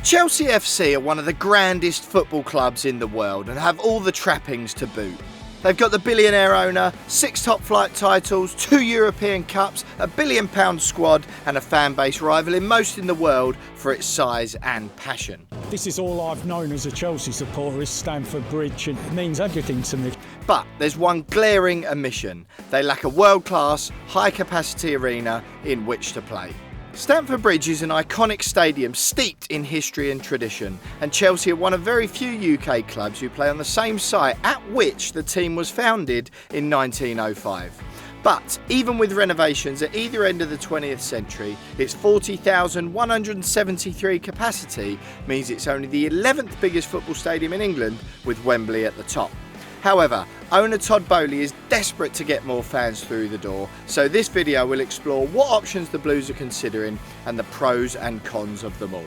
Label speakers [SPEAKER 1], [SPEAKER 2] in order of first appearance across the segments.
[SPEAKER 1] Chelsea FC are one of the grandest football clubs in the world and have all the trappings to boot. They've got the billionaire owner, 6 top-flight titles, 2 European Cups, a £1 billion squad and a fan base rivaling most in the world for its size and passion.
[SPEAKER 2] This is all I've known as a Chelsea supporter, is Stamford Bridge, and it means everything to me.
[SPEAKER 1] But there's one glaring omission. They lack a world-class, high-capacity arena in which to play. Stamford Bridge is an iconic stadium steeped in history and tradition, and Chelsea are one of very few UK clubs who play on the same site at which the team was founded in 1905. But even with renovations at either end of the 20th century, its 40,173 capacity means it's only the 11th biggest football stadium in England, with Wembley at the top. However, owner Todd Boehly is desperate to get more fans through the door, so this video will explore what options the Blues are considering and the pros and cons of them all.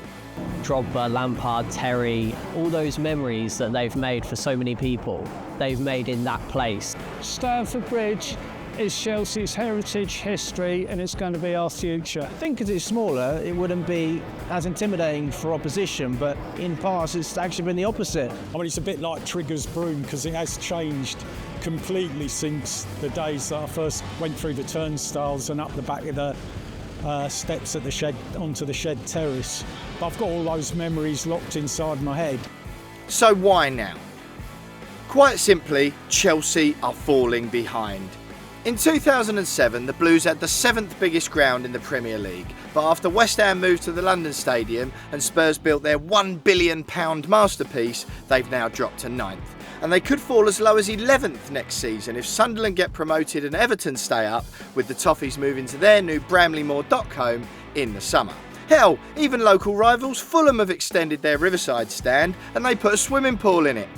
[SPEAKER 3] Drogba, Lampard, Terry, all those memories that they've made for so many people, they've made in that place.
[SPEAKER 2] Stamford Bridge is Chelsea's heritage, history, and it's going to be our future. I think because it's smaller, it wouldn't be as intimidating for opposition, but in past it's actually been the opposite. I mean, it's a bit like Trigger's broom because it has changed completely since the days that I first went through the turnstiles and up the back of the steps at the shed onto the shed terrace. But I've got all those memories locked inside my head.
[SPEAKER 1] So why now? Quite simply, Chelsea are falling behind. In 2007, the Blues had the 7th biggest ground in the Premier League, but after West Ham moved to the London Stadium and Spurs built their £1 billion masterpiece, they've now dropped to 9th. And they could fall as low as 11th next season if Sunderland get promoted and Everton stay up, with the Toffees moving to their new Bramley Moor dock home in the summer. Hell, even local rivals Fulham have extended their Riverside stand and they put a swimming pool in it.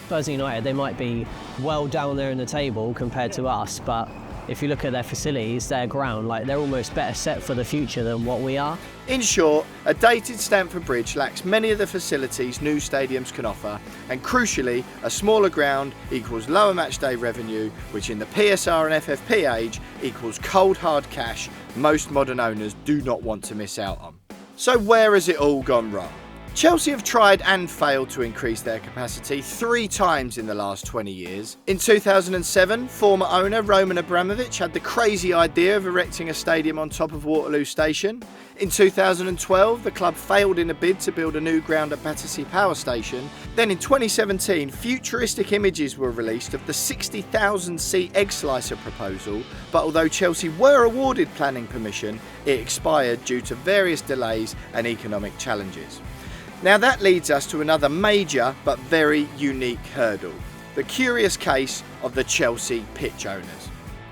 [SPEAKER 3] Spurs United, they might be well down there in the table compared to us, but if you look at their facilities, their ground, like they're almost better set for the future than what we are.
[SPEAKER 1] In short, a dated Stamford Bridge lacks many of the facilities new stadiums can offer, and crucially, a smaller ground equals lower matchday revenue, which in the PSR and FFP age equals cold hard cash most modern owners do not want to miss out on. So where has it all gone wrong? Chelsea have tried and failed to increase their capacity 3 times in the last 20 years. In 2007, former owner Roman Abramovich had the crazy idea of erecting a stadium on top of Waterloo Station. In 2012, the club failed in a bid to build a new ground at Battersea Power Station. Then in 2017, futuristic images were released of the 60,000-seat egg slicer proposal, but although Chelsea were awarded planning permission, it expired due to various delays and economic challenges. Now that leads us to another major but very unique hurdle, the curious case of the Chelsea pitch owners.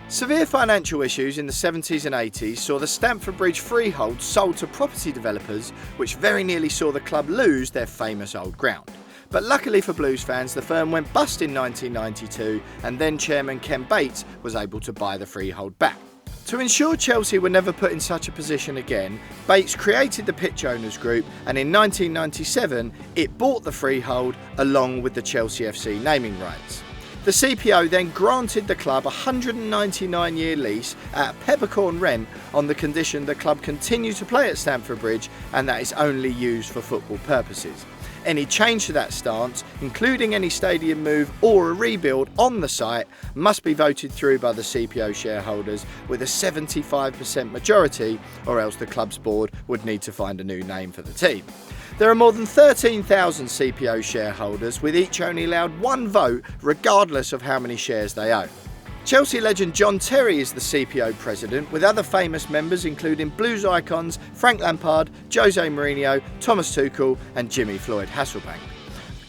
[SPEAKER 1] Severe financial issues in the 70s and 80s saw the Stamford Bridge freehold sold to property developers, which very nearly saw the club lose their famous old ground. But luckily for Blues fans, the firm went bust in 1992 and then chairman Ken Bates was able to buy the freehold back. To ensure Chelsea were never put in such a position again, Bates created the Pitch Owners Group, and in 1997 it bought the freehold along with the Chelsea FC naming rights. The CPO then granted the club a 199-year lease at a peppercorn rent on the condition the club continue to play at Stamford Bridge and that it's only used for football purposes. Any change to that stance, including any stadium move or a rebuild on the site, must be voted through by the CPO shareholders with a 75% majority, or else the club's board would need to find a new name for the team. There are more than 13,000 CPO shareholders, with each only allowed 1 vote regardless of how many shares they own. Chelsea legend John Terry is the CPO president, with other famous members including Blues icons Frank Lampard, Jose Mourinho, Thomas Tuchel and Jimmy Floyd Hasselbank.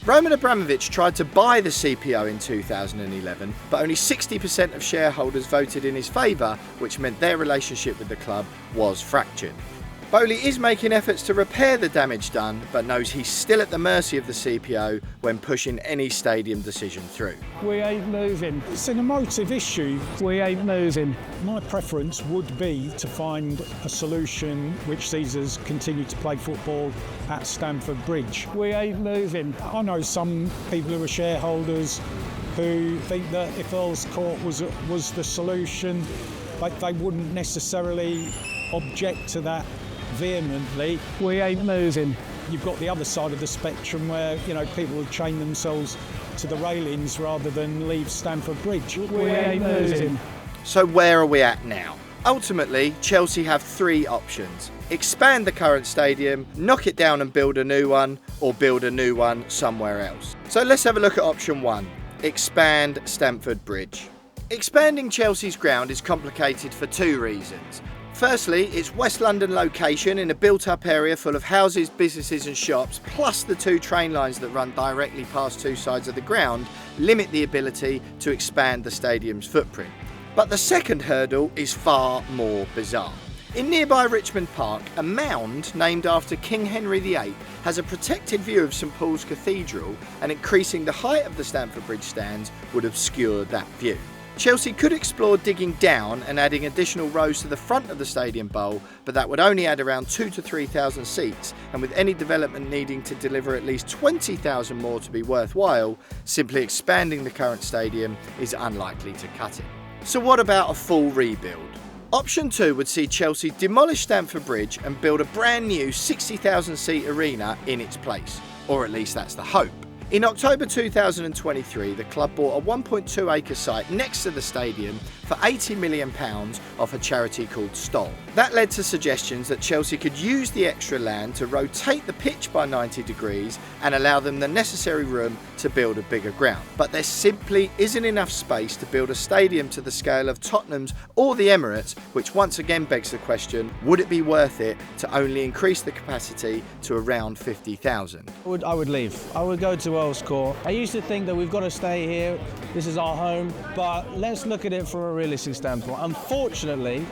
[SPEAKER 1] Roman Abramovich tried to buy the CPO in 2011, but only 60% of shareholders voted in his favour, which meant their relationship with the club was fractured. Boehly is making efforts to repair the damage done, but knows he's still at the mercy of the CPO when pushing any stadium decision through.
[SPEAKER 2] We ain't moving. It's an emotive issue. We ain't moving. My preference would be to find a solution which sees us continue to play football at Stamford Bridge. We ain't moving. I know some people who are shareholders who think that if Earls Court was the solution, they wouldn't necessarily object to that vehemently. We ain't moving. you've got the other side of the spectrum where, you know, people will chain themselves to the railings rather than leave Stamford Bridge. We ain't losing.
[SPEAKER 1] So where are we at now? Ultimately, Chelsea have three options. Expand the current stadium, knock it down and build a new one, or build a new one somewhere else. So let's have a look at option one. Expand Stamford Bridge. Expanding Chelsea's ground is complicated for two reasons. Firstly, its West London location in a built-up area full of houses, businesses and shops, plus the two train lines that run directly past two sides of the ground, limit the ability to expand the stadium's footprint. But the second hurdle is far more bizarre. In nearby Richmond Park, a mound named after King Henry VIII has a protected view of St Paul's Cathedral, and increasing the height of the Stamford Bridge stands would obscure that view. Chelsea could explore digging down and adding additional rows to the front of the stadium bowl, but that would only add around 2,000 to 3,000 seats, and with any development needing to deliver at least 20,000 more to be worthwhile, simply expanding the current stadium is unlikely to cut it. So what about a full rebuild? Option 2 would see Chelsea demolish Stamford Bridge and build a brand new 60,000 seat arena in its place, or at least that's the hope. In October 2023, the club bought a 1.2 acre site next to the stadium for £80 million off a charity called Stoll. That led to suggestions that Chelsea could use the extra land to rotate the pitch by 90 degrees and allow them the necessary room to build a bigger ground. But there simply isn't enough space to build a stadium to the scale of Tottenham's or the Emirates, which once again begs the question, would it be worth it to only increase the capacity to around 50,000?
[SPEAKER 2] I would leave. I would go to Earls Court. I used to think that we've got to stay here, this is our home, but let's look at it from a realistic standpoint. Unfortunately,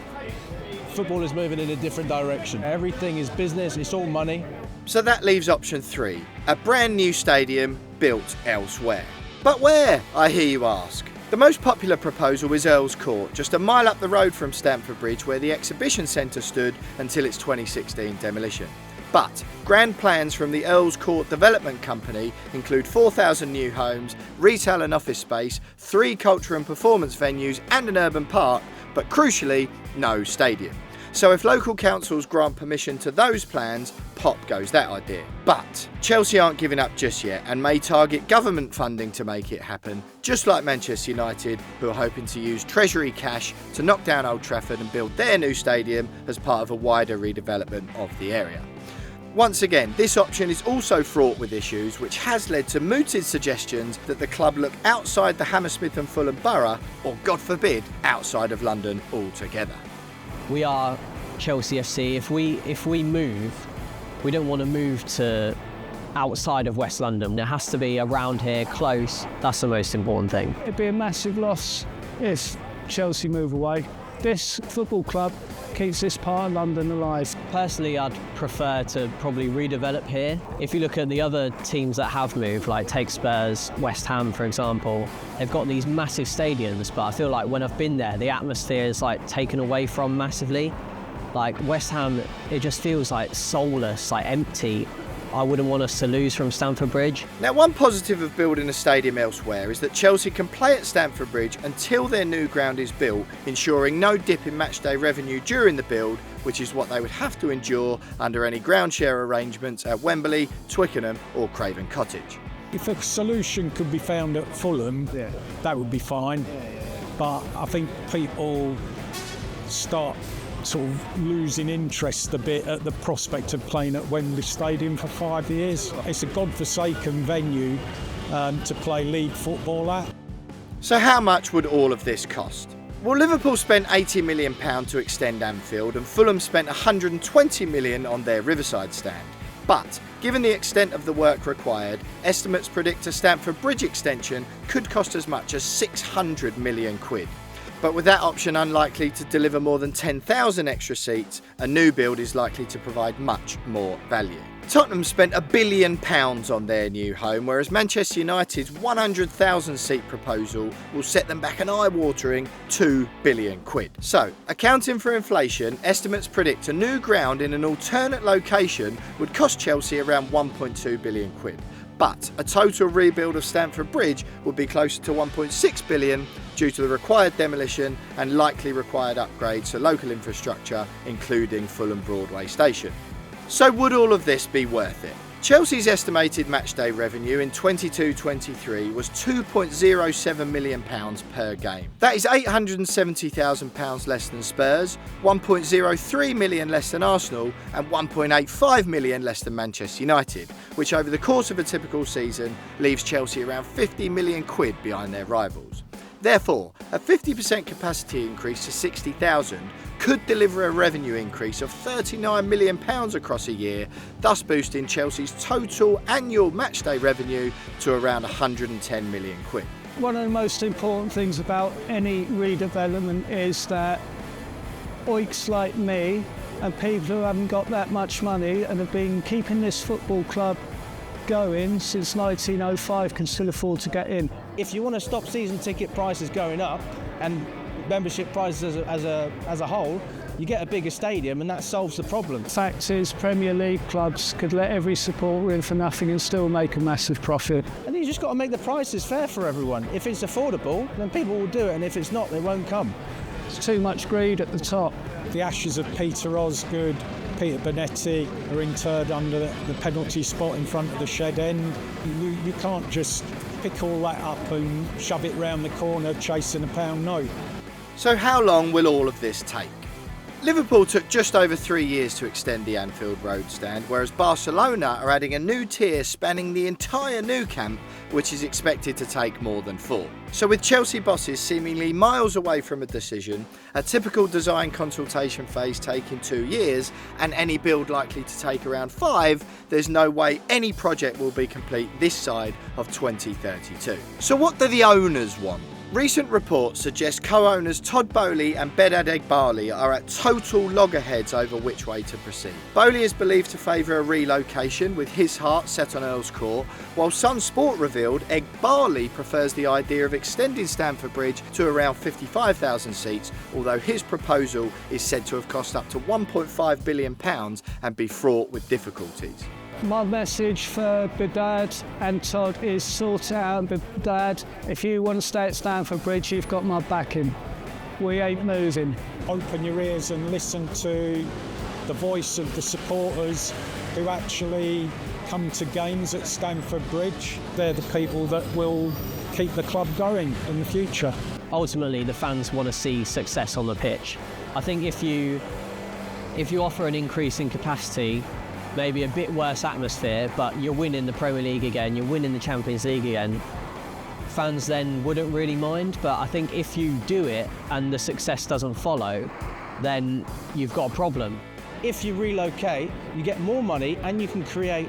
[SPEAKER 2] football is moving in a different direction. Everything is business, it's all money.
[SPEAKER 1] So that leaves option 3, a brand new stadium built elsewhere. But where, I hear you ask? The most popular proposal is Earls Court, just a mile up the road from Stamford Bridge, where the exhibition centre stood until its 2016 demolition. But grand plans from the Earls Court Development Company include 4,000 new homes, retail and office space, 3 culture and performance venues and an urban park, but crucially, no stadium. So if local councils grant permission to those plans, pop goes that idea. But Chelsea aren't giving up just yet and may target government funding to make it happen, just like Manchester United, who are hoping to use Treasury cash to knock down Old Trafford and build their new stadium as part of a wider redevelopment of the area. Once again, this option is also fraught with issues, which has led to mooted suggestions that the club look outside the Hammersmith and Fulham borough, or God forbid, outside of London altogether.
[SPEAKER 3] We are Chelsea FC. If we move, we don't want to move to outside of West London. It has to be around here, close. That's the most important thing.
[SPEAKER 2] It'd be a massive loss if Chelsea move away. This football club keeps this part of London alive.
[SPEAKER 3] Personally, I'd prefer to probably redevelop here. If you look at the other teams that have moved, like take Spurs, West Ham for example, they've got these massive stadiums, but I feel like when I've been there, the atmosphere is like taken away from massively. Like West Ham, it just feels like soulless, like empty. I wouldn't want us to lose from Stamford Bridge.
[SPEAKER 1] Now, one positive of building a stadium elsewhere is that Chelsea can play at Stamford Bridge until their new ground is built, ensuring no dip in matchday revenue during the build, which is what they would have to endure under any ground share arrangements at Wembley, Twickenham or Craven Cottage.
[SPEAKER 2] If a solution could be found at Fulham, that would be fine. But I think people start sort of losing interest a bit at the prospect of playing at Wembley Stadium for 5 years. It's a godforsaken venue to play league football at.
[SPEAKER 1] So how much would all of this cost? Well, Liverpool spent £80 million to extend Anfield and Fulham spent £120 million on their Riverside stand. But given the extent of the work required, estimates predict a Stamford Bridge extension could cost as much as £600 million. But with that option unlikely to deliver more than 10,000 extra seats, a new build is likely to provide much more value. Tottenham spent £1 billion on their new home, whereas Manchester United's 100,000 seat proposal will set them back an eye-watering £2 billion. So, accounting for inflation, estimates predict a new ground in an alternate location would cost Chelsea around £1.2 billion. But a total rebuild of Stamford Bridge would be closer to £1.6 billion due to the required demolition and likely required upgrades to local infrastructure, including Fulham Broadway Station. So would all of this be worth it? Chelsea's estimated matchday revenue in 22-23 was £2.07 million per game. That is £870,000 less than Spurs, £1.03 million less than Arsenal and £1.85 million less than Manchester United, which over the course of a typical season leaves Chelsea around £50 million behind their rivals. Therefore, a 50% capacity increase to 60,000 could deliver a revenue increase of £39 million across a year, thus boosting Chelsea's total annual matchday revenue to around £110 million.
[SPEAKER 2] One of the most important things about any redevelopment is that oiks like me and people who haven't got that much money and have been keeping this football club going since 1905 can still afford to get in.
[SPEAKER 4] If you want to stop season ticket prices going up and membership prices as a whole, you get a bigger stadium and that solves the problem.
[SPEAKER 2] The fact is, Premier League clubs could let every supporter in for nothing and still make a massive profit.
[SPEAKER 4] And you just got to make the prices fair for everyone. If it's affordable, then people will do it, and if it's not, they won't come.
[SPEAKER 2] There's too much greed at the top.
[SPEAKER 5] The ashes of Peter Osgood, Peter Bonetti are interred under the penalty spot in front of the shed end. You can't just pick all that up and shove it round the corner chasing a pound note.
[SPEAKER 1] So how long will all of this take? Liverpool took just over 3 years to extend the Anfield Road stand, whereas Barcelona are adding a new tier spanning the entire Nou Camp, which is expected to take more than 4. So with Chelsea bosses seemingly miles away from a decision, a typical design consultation phase taking 2 years, and any build likely to take around 5, there's no way any project will be complete this side of 2032. So what do the owners want? Recent reports suggest co-owners Todd Boehly and Behdad Eghbali are at total loggerheads over which way to proceed. Boehly is believed to favour a relocation with his heart set on Earls Court, while SunSport revealed Eghbali prefers the idea of extending Stamford Bridge to around 55,000 seats, although his proposal is said to have cost up to £1.5 billion and be fraught with difficulties.
[SPEAKER 2] My message for Behdad and Todd is sort it out. Behdad, if you want to stay at Stamford Bridge, you've got my backing. We ain't moving.
[SPEAKER 5] Open your ears and listen to the voice of the supporters who actually come to games at Stamford Bridge. They're the people that will keep the club going in the future.
[SPEAKER 3] Ultimately, the fans want to see success on the pitch. I think if you offer an increase in capacity, maybe a bit worse atmosphere, but you're winning the Premier League again, you're winning the Champions League again, fans then wouldn't really mind. But I think if you do it and the success doesn't follow, then you've got a problem.
[SPEAKER 4] If you relocate, you get more money and you can create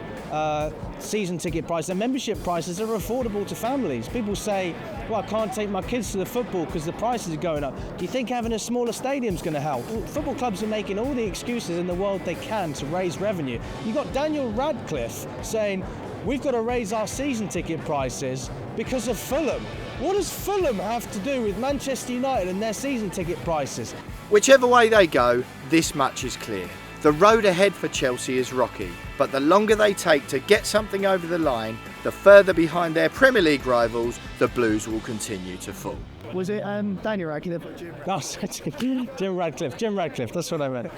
[SPEAKER 4] season ticket prices. And membership prices are affordable to families. People say, well, I can't take my kids to the football because the prices are going up. Do you think having a smaller stadium is going to help? Football clubs are making all the excuses in the world they can to raise revenue. You've got Daniel Radcliffe saying, we've got to raise our season ticket prices because of Fulham. What does Fulham have to do with Manchester United and their season ticket prices?
[SPEAKER 1] Whichever way they go, this much is clear. The road ahead for Chelsea is rocky, but the longer they take to get something over the line, the further behind their Premier League rivals the Blues will continue to fall.
[SPEAKER 2] Was it Daniel Radcliffe?
[SPEAKER 4] No, Jim Radcliffe, that's what I meant.